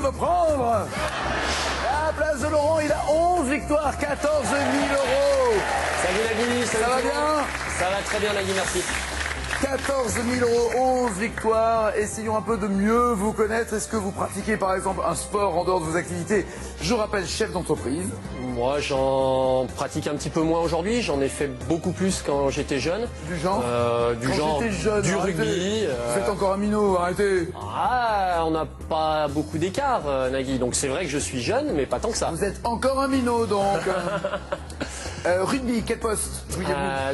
veut prendre la place de Laurent, il a 11 victoires, 14 000 euros. Salut Nagui, Ça va bien? Ça va très bien Nagui, merci. 14 000 euros, 11 victoires. Essayons un peu de mieux vous connaître. Est-ce que vous pratiquez par exemple un sport en dehors de vos activités? Je rappelle, chef d'entreprise. Moi, j'en pratique un petit peu moins aujourd'hui. J'en ai fait beaucoup plus quand j'étais jeune. Du genre Du Quand genre j'étais jeune, du arrêtez. rugby. Vous êtes encore un minot, arrêtez. Ah, on n'a pas beaucoup d'écart, Nagui. Donc c'est vrai que je suis jeune, mais pas tant que ça. Vous êtes encore un minot donc. Rugby, quel poste?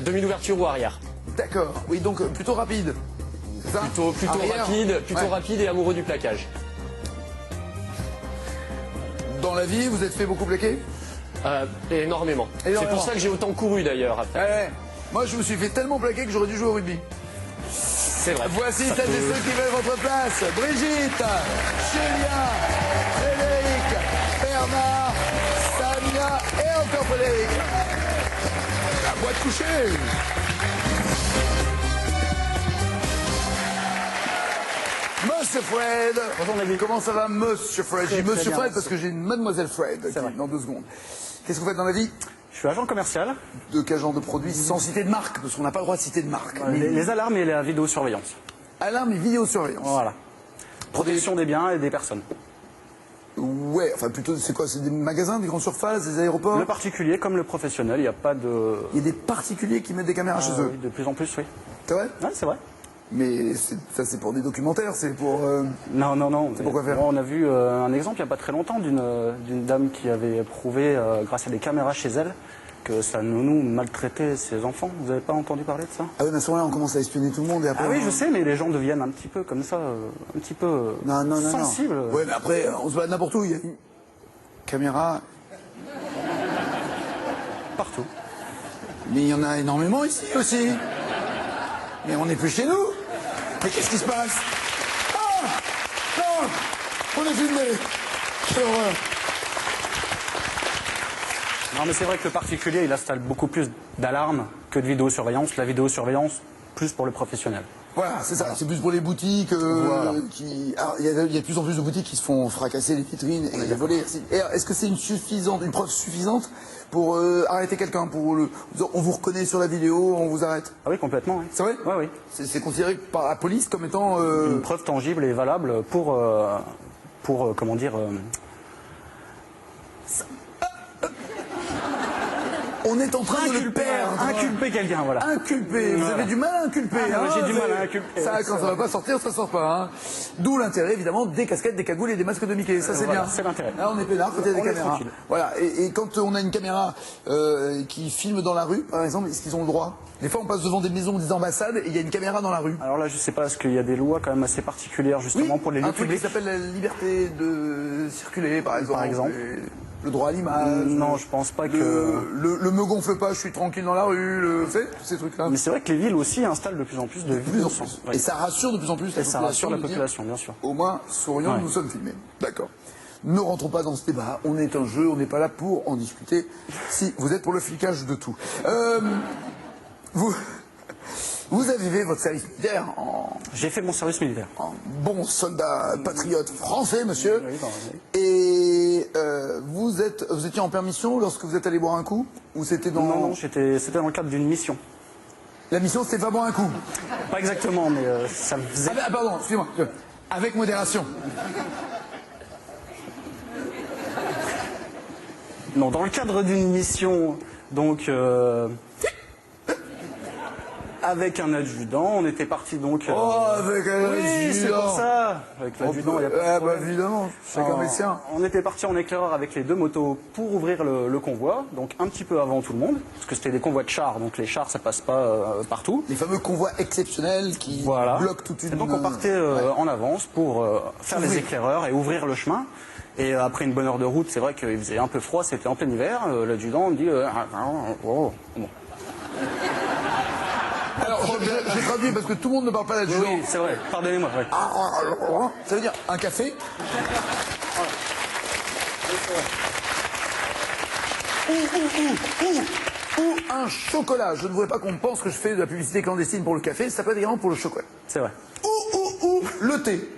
Demi-ouverture ou arrière. D'accord, oui, donc plutôt rapide. C'est ça? Plutôt Arrière. plutôt Ouais. rapide et amoureux du plaquage. Dans la vie, vous êtes fait beaucoup plaquer? Énormément. C'est Énormément. pour ça que j'ai autant couru d'ailleurs après. Ouais. Moi, je me suis fait tellement plaquer que j'aurais dû jouer au rugby. C'est vrai. Voici Ça celles et peut- ceux qui veulent votre place. Brigitte, Julien, Frédéric, Bernard, Samia et encore Frédéric. La boîte couchée. Monsieur Fred. Bonjour Nagui. Comment ça va, Monsieur Fred? J'ai Très, Monsieur très bien, Fred parce que j'ai une Mademoiselle Fred qui vrai. est dans 2 secondes. Qu'est-ce que vous faites dans la vie? Je suis agent commercial. De quel genre de produit? Sans citer de marque, parce qu'on n'a pas le droit de citer de marque. Les alarmes et la vidéosurveillance. Alarme et vidéosurveillance. Voilà. Protection des biens et des personnes. Ouais, enfin plutôt, c'est quoi? C'est des magasins, des grandes surfaces, des aéroports? Le particulier comme le professionnel, il n'y a pas de... Il y a des particuliers qui mettent des caméras chez eux. oui, de plus en plus, oui. C'est vrai? Ouais, c'est vrai. Mais ça, c'est pour des documentaires, c'est pour... Non, non, non. pour quoi faire? On a vu un exemple il n'y a pas très longtemps d'une dame qui avait prouvé, grâce à des caméras chez elle, que sa nounou maltraitait ses enfants. Vous n'avez pas entendu parler de ça? Ah oui, mais à ce moment-là, on commence à espionner tout le monde et après... Ah oui, je sais, mais les gens deviennent un petit peu comme ça, un petit peu Non. sensibles. Ouais, mais après, on se bat n'importe où. Il y a une caméra, Partout. mais il y en a énormément ici aussi. Mais on n'est plus chez nous. Mais qu'est-ce qui se passe? Ah non, on est filmé. Quelle horreur. Non, mais c'est vrai que le particulier, il installe beaucoup plus d'alarmes que de vidéosurveillance. La vidéosurveillance, plus pour le professionnel. Voilà, c'est ça. C'est plus pour les boutiques Voilà. qui... Alors, il y a de plus en plus de boutiques qui se font fracasser les vitrines et les voler. Et alors, est-ce que c'est une preuve suffisante pour arrêter quelqu'un, on vous reconnaît sur la vidéo, on vous arrête? Ah oui, complètement, oui. C'est vrai? Oui, oui. C'est considéré par la police comme étant... Une preuve tangible et valable pour comment dire... On est en train de le perdre. Inculper quelqu'un, voilà. Inculper. Vous Voilà. avez du mal à inculper. Ah, hein, j'ai du mal à c'est- inculper. Ça, quand ça va pas sortir, ça sort pas. Hein. D'où l'intérêt, évidemment, des casquettes, des cagoules et des masques de Mickey. Ça, c'est Voilà, bien. c'est l'intérêt. Là, on est peinard quand il y a des On est caméras. tranquille. Voilà. Et quand on a une caméra qui filme dans la rue, par exemple, est-ce qu'ils ont le droit? Des fois, on passe devant des maisons, des ambassades, et il y a une caméra dans la rue. Alors là, je sais pas, parce qu'il y a des lois quand même assez particulières, justement, pour les lieux un truc qui publics. s'appelle la liberté de circuler, par exemple. exemple. Et le droit à l'image. Non, je pense pas que... Le me gonfle pas, je suis tranquille dans la rue, ces trucs-là. Mais c'est vrai que les villes aussi installent de plus en plus de De plus en vidéos. plus. Oui. Et ça rassure de plus en plus la Et ça rassure la de dire, population, bien sûr. Au moins, sourions, Ouais. nous sommes filmés. D'accord. Ne rentrons pas dans ce débat. On est un jeu, on n'est pas là pour en discuter. Si, vous êtes pour le flicage de tout. Vous avez fait votre service militaire J'ai fait mon service militaire. en bon soldat patriote français, monsieur. Oui, bah, oui. Et vous étiez en permission lorsque vous êtes allé boire un coup? Ou c'était dans... Non, c'était dans le cadre d'une mission. La mission, c'était pas boire un coup. Pas exactement, mais ça me faisait... Ah, pardon, excusez-moi. Avec modération. Non, dans le cadre d'une mission, donc... avec un adjudant, on était parti donc... Oh, avec un oui, c'est adjudant. pour ça. Avec l'adjudant, il n'y a pas de bah problème. évidemment, chacun met sien. On était parti en éclaireur avec les 2 motos pour ouvrir le convoi, donc un petit peu avant tout le monde, parce que c'était des convois de chars, donc les chars ça passe pas partout. Les fameux convois exceptionnels qui Voilà. bloquent toute une... Et donc on partait en avance pour faire les éclaireurs et ouvrir le chemin. Et après une bonne heure de route, c'est vrai qu'il faisait un peu froid, c'était en plein hiver. L'adjudant me dit bon. Alors, j'ai traduit parce que tout le monde ne parle pas d'adjudant. Oui, c'est vrai, pardonnez-moi. Ouais. Ça veut dire un café. Ou un chocolat. Je ne voudrais pas qu'on pense que je fais de la publicité clandestine pour le café, ça peut être également pour le chocolat. C'est vrai. Ou le thé.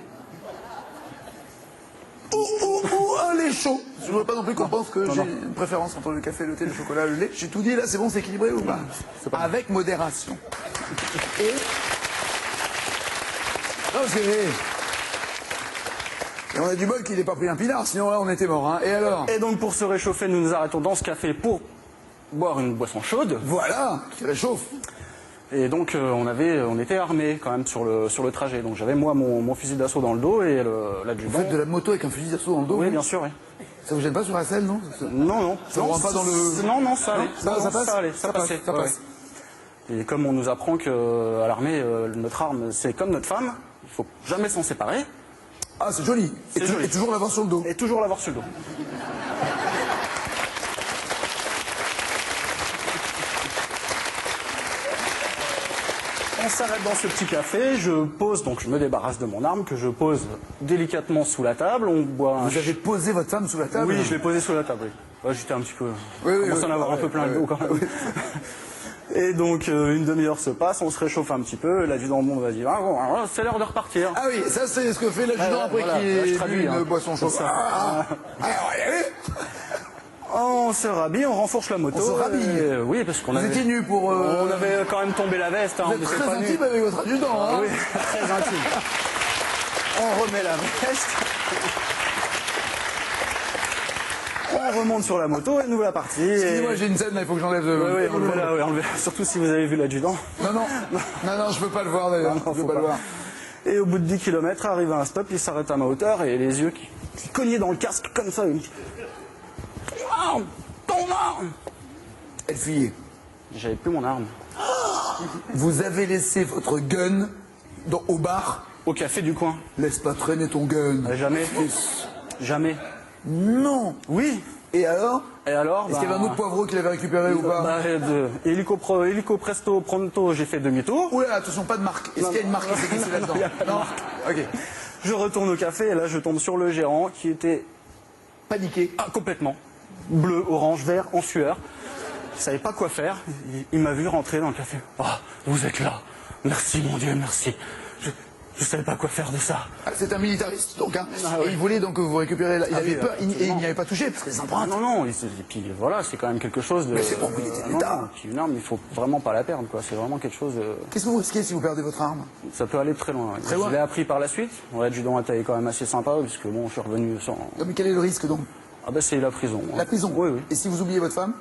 Ou lait chaud. Je ne veux pas non plus qu'on pense que j'ai une préférence entre le café, le thé, le chocolat, le lait. J'ai tout dit, là, c'est bon, c'est équilibré ou pas? Avec modération. Et... Non, c'est vrai. Et on a du bol qu'il n'ait pas pris un pinard, sinon là, on était mort. Hein. Et alors? Et donc, pour se réchauffer, nous nous arrêtons dans ce café pour boire une boisson chaude. Voilà, qui réchauffe. Et donc, on était armés quand même sur le trajet. Donc, j'avais moi mon fusil d'assaut dans le dos et l'adjudant. Vous faites de la moto avec un fusil d'assaut dans le dos? Oui, bien sûr, oui. Ça vous gêne pas sur la selle, non? Non, non. Ça ne rentre pas dans le... Non, ça allait. Ça passe? Ça allait, ça passait. Ça passe. Et comme on nous apprend qu'à l'armée, notre arme, c'est comme notre femme, il faut jamais s'en séparer. Ah, c'est joli. Et toujours l'avoir sur le dos. Et toujours l'avoir sur le dos. On s'arrête dans ce petit café, je pose, donc je me débarrasse de mon arme, que je pose délicatement sous la table, on boit un... Vous avez posé votre femme sous la table? Oui, je l'ai posée sous la table, oui. Ouais, j'étais un petit peu... Oui, je commence à en avoir un peu plein le dos quand même. Et donc, une demi-heure se passe, on se réchauffe un petit peu, et l'adjudant va dire ah, bon, c'est l'heure de repartir. Ah oui, ça c'est ce que fait l'adjudant après voilà, qu'il là, je ait traduis, bu une hein. boisson chaude. C'est ça. On va y aller. On se rhabille, on renfourche la moto. On se rhabille. Oui, parce qu'on Vous avait... étiez nus pour... On avait quand même tombé la veste. Hein, Vous on êtes était très pas nus. intime avec votre adjudant, hein? Oui, très intime. On remet la veste. On remonte sur la moto et nous voilà partis. Excusez-moi, j'ai une scène là, il faut que j'enlève... Oui, enlevez-la, oui, enlevez-la. Surtout si vous avez vu l'adjudant. Non, je peux pas le voir d'ailleurs. Non, Je faut peux pas le voir. Et au bout de 10 km, arrive à un stop, il s'arrête à ma hauteur et les yeux qui cognaient dans le casque comme ça. Il me dit ah, ton arme. Elle fuyait. J'avais plus mon arme. Vous avez laissé votre gun au bar. Au café du coin. Laisse pas traîner ton gun. Jamais. Fils. Jamais. Non. Oui. Et alors? Et alors Est-ce qu'il y avait un autre poivreau qui l'avait récupéré ou pas? Illico presto pronto, j'ai fait demi-tour. Oula, attention, pas de marque. Est-ce qu'il y a une marque qui s'est glissée là-dedans? Il y a pas de marque. Ok. Je retourne au café et là je tombe sur le gérant qui était Paniqué. complètement bleu, orange, vert, en sueur. Il savait pas quoi faire. Il m'a vu rentrer dans le café. Ah, vous êtes là. Merci mon Dieu, merci. Je savais pas quoi faire de ça. Ah, c'est un militariste, donc. Hein. Ah, ouais. Et il voulait donc que vous récupérez... Il avait oui, peur, et il absolument. n'y avait pas touché, parce que les empreintes... Non. Et puis voilà, c'est quand même quelque chose de... Mais c'est propriété de l'État. non, puis une arme, il faut vraiment pas la perdre, quoi. C'est vraiment quelque chose de... Qu'est-ce que vous risquez si vous perdez votre arme? Ça peut aller très loin. Très loin. Je l'ai appris par la suite. L'adjudant était quand même assez sympa, puisque bon, je suis revenu sans... Non, mais quel est le risque donc? Ah ben c'est la prison. La prison? Oui, oui. Et si vous oubliez votre femme?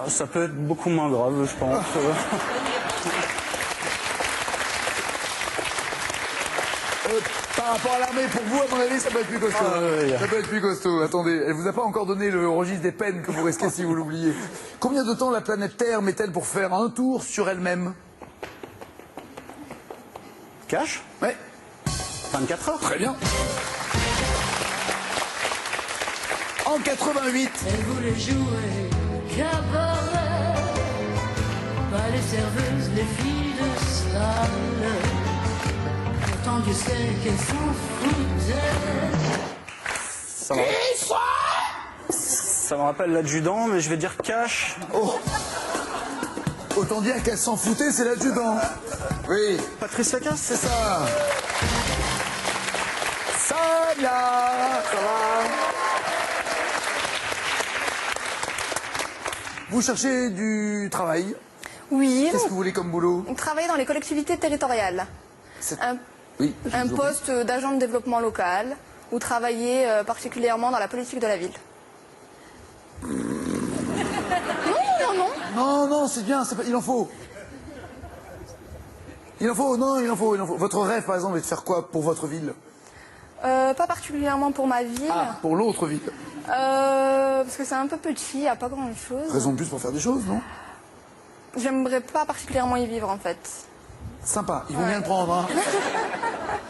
Ça peut être beaucoup moins grave, je pense. Par rapport à l'armée, pour vous, à mon avis, ça peut être plus costaud. Ça peut être plus costaud. Attendez, elle vous a pas encore donné le registre des peines que vous risquez si vous l'oubliez. Combien de temps la planète Terre met-elle pour faire un tour sur elle-même? Cash Ouais. 24 heures. Très bien. En 88, Elle voulait jouer cabaret, pas les serveuses, les filles de salle. Pourtant Dieu sait qu'elles s'en foutaient. Ça me rappelle l'adjudant, mais je vais dire cash. oh, autant dire qu'elle s'en foutait, c'est l'adjudant. Oui, Patrice Lacasse, c'est ça. Samia, ça va? Vous cherchez du travail? Oui, Qu'est-ce que vous voulez comme boulot? on travaille dans les collectivités territoriales. Un, Oui, je un vous en prie. poste d'agent de développement local ou travailler particulièrement dans la politique de la ville. Non, c'est bien, il en faut. Il en faut. Votre rêve, par exemple, est de faire quoi pour votre ville? Pas particulièrement pour ma ville, Ah, pour l'autre ville. parce que c'est un peu petit, il n'y a pas grand-chose. Raison de plus pour faire des choses, non? J'aimerais pas particulièrement y vivre en fait. Sympa, ils vont bien le prendre, hein.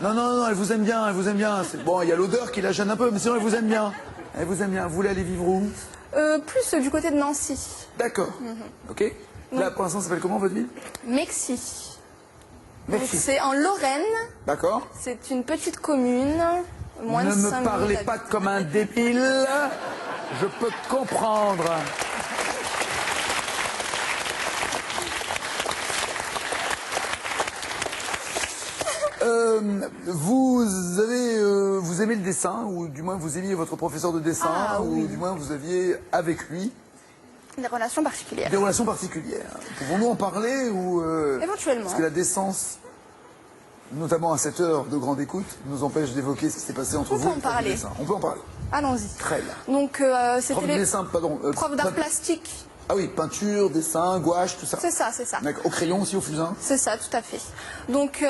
Non, elle vous aime bien, Bon, il y a l'odeur qui la gêne un peu, mais sinon elle vous aime bien. Elle vous aime bien. Vous voulez aller vivre où? Plus du côté de Nancy. D'accord. Ok. Là, pour l'instant, ça s'appelle comment votre ville? Mexi. Merci. C'est en Lorraine, D'accord. c'est une petite commune, moins Ne de me 5 000 parlez pas habitants. comme un débile. Je peux comprendre. Vous aimez le dessin, ou du moins vous aimiez votre professeur de dessin, Ah, ou oui. du moins vous aviez avec lui Des relations particulières. des relations particulières. Pouvons-nous en parler ou Éventuellement. Parce que la décence, notamment à cette heure de grande écoute, nous empêche d'évoquer ce qui s'est passé entre On vous peut et en le prof de parler. dessin. On peut en parler. Allons-y. Très bien. Donc, Prof c'était de les dessin, pardon. profs d'art plastique. Ah oui, peinture, dessin, gouache, tout ça. C'est ça, c'est ça. D'accord. Au crayon aussi, au fusain. C'est ça, tout à fait. Donc,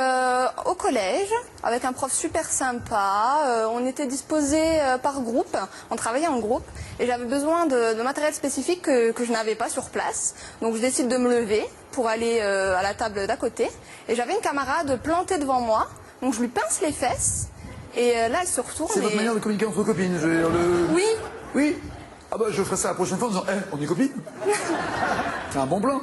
au collège, avec un prof super sympa, on était disposés par groupe, on travaillait en groupe, et j'avais besoin de matériel spécifique que je n'avais pas sur place. Donc, je décide de me lever pour aller à la table d'à côté, et j'avais une camarade plantée devant moi, donc je lui pince les fesses, et là, elle se retourne. C'est votre et- manière de communiquer entre copines, je veux dire, Oui, Oui. Ah bah je ferai ça la prochaine fois en disant, on est copines. C'est un bon plan.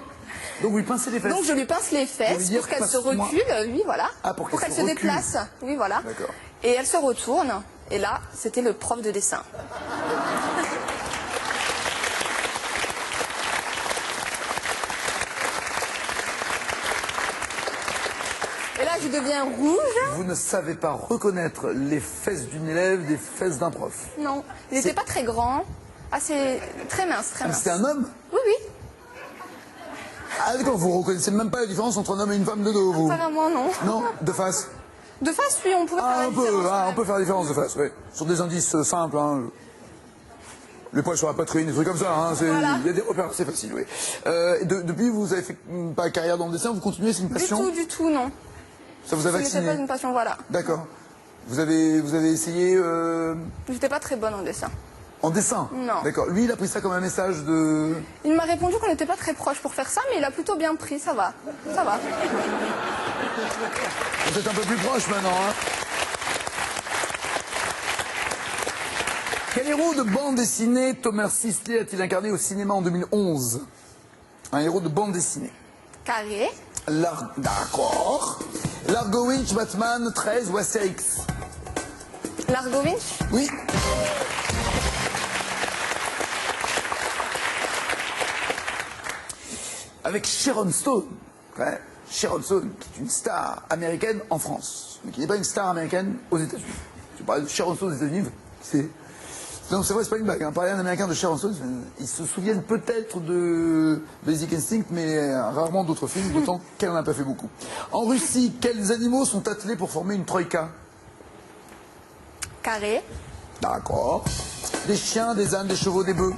Donc vous lui pincez les fesses. donc je lui pince les Vous voulez fesses dire pour qu'elle se passe-moi. recule, oui, voilà. Ah, pour qu'elle se se recule. déplace, oui, voilà. D'accord. Et elle se retourne, et là, c'était le prof de dessin. Et là, je deviens rouge. Vous ne savez pas reconnaître les fesses d'une élève des fesses d'un prof. Non, il n'était pas très grand, assez très mince, très Ah, mais mince. c'est un homme? Oui, oui, Ah d'accord, vous reconnaissez même pas la différence entre un homme et une femme de dos, vous? apparemment non. Non? De face? De face, oui, on pouvait faire Ah, la un peu, différence, quand on même. peut faire la différence de face, oui. Sur des indices simples, hein. Les poils sur la poitrine, des trucs comme ça, hein. Voilà. Il y a des repères, c'est facile, oui. Depuis, vous avez fait pas carrière dans le dessin, vous continuez, c'est une passion? Du tout, non. Ça vous a Ce n'était vacciné? pas une passion, voilà. D'accord. Vous avez essayé J'étais pas très bonne en dessin. en dessin? Non. D'accord. Lui, il a pris ça comme un message de... Il m'a répondu qu'on n'était pas très proches pour faire ça, mais il a plutôt bien pris, ça va. Ça va. Vous êtes un peu plus proche maintenant, hein? Quel héros de bande dessinée Thomas Sisley a-t-il incarné au cinéma en 2011? Un héros de bande dessinée. Carré, D'accord. Largo Winch, Batman, 13 ou Astérix? Largo Winch, Oui. Avec Sharon Stone. Ouais. Sharon Stone, qui est une star américaine en France, mais qui n'est pas une star américaine aux États-Unis. Tu parles de Sharon Stone aux États-Unis, c'est... Non, c'est vrai, c'est pas une blague. Hein. Parler à un Américain de Sharon Stone, ils se souviennent peut-être de Basic Instinct, mais rarement d'autres films, d'autant qu'elle n'en a pas fait beaucoup. En Russie, quels animaux sont attelés pour former une troïka? carré, D'accord. Des chiens, des ânes, des chevaux, des bœufs.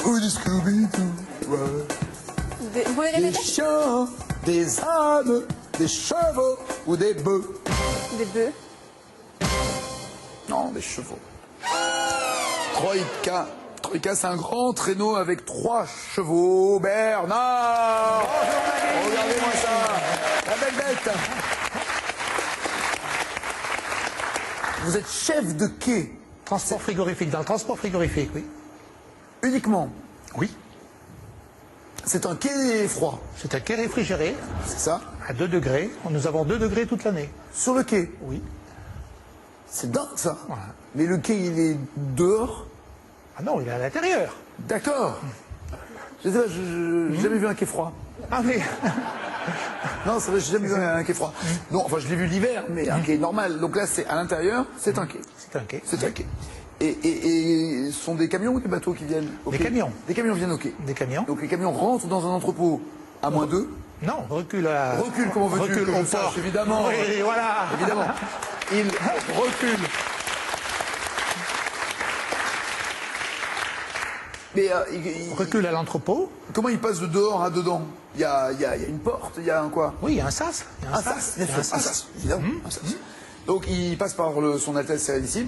Ou des Scooby-Doo. Ouais. vous pouvez Des répéter? chiens, des ânes, des chevaux ou des bœufs. Des bœufs. Non, des chevaux. Troïka. Troïka, c'est un grand traîneau avec 3 chevaux. Bernard! Regardez-moi ça! La belle bête! Vous êtes chef de quai, Transport frigorifique, dans le transport frigorifique, oui. uniquement. Oui. C'est un quai froid, C'est un quai réfrigéré c'est ça? à 2 degrés. Nous avons 2 degrés toute l'année. Sur le quai. Oui. C'est dingue ça. Voilà. Mais le quai, il est dehors. Ah non, il est à l'intérieur. D'accord. Je sais pas, j'ai jamais vu un quai froid. Ah mais... Non, c'est vrai, j'ai jamais vu un quai froid. Non, enfin, je l'ai vu l'hiver, mais un quai normal. Donc là, c'est à l'intérieur, c'est un quai. C'est un quai. C'est un quai. Et ce sont des camions ou des bateaux qui viennent au Des quai? camions. Des camions viennent au quai. Des camions. Donc les camions rentrent dans un entrepôt à -2. Non, recule à... Recule, comment veux-tu Recule que je au sache, port. évidemment. Oui, voilà. Évidemment. Il recule. Mais Recule à l'entrepôt. comment il passe de dehors à dedans? Il y a une porte, il y a un quoi? Oui, il y a un sas. Il y a Un sas, bien Il y a sûr, un sas, évidemment, un sas. Donc il passe par son Altesse Sérénissime.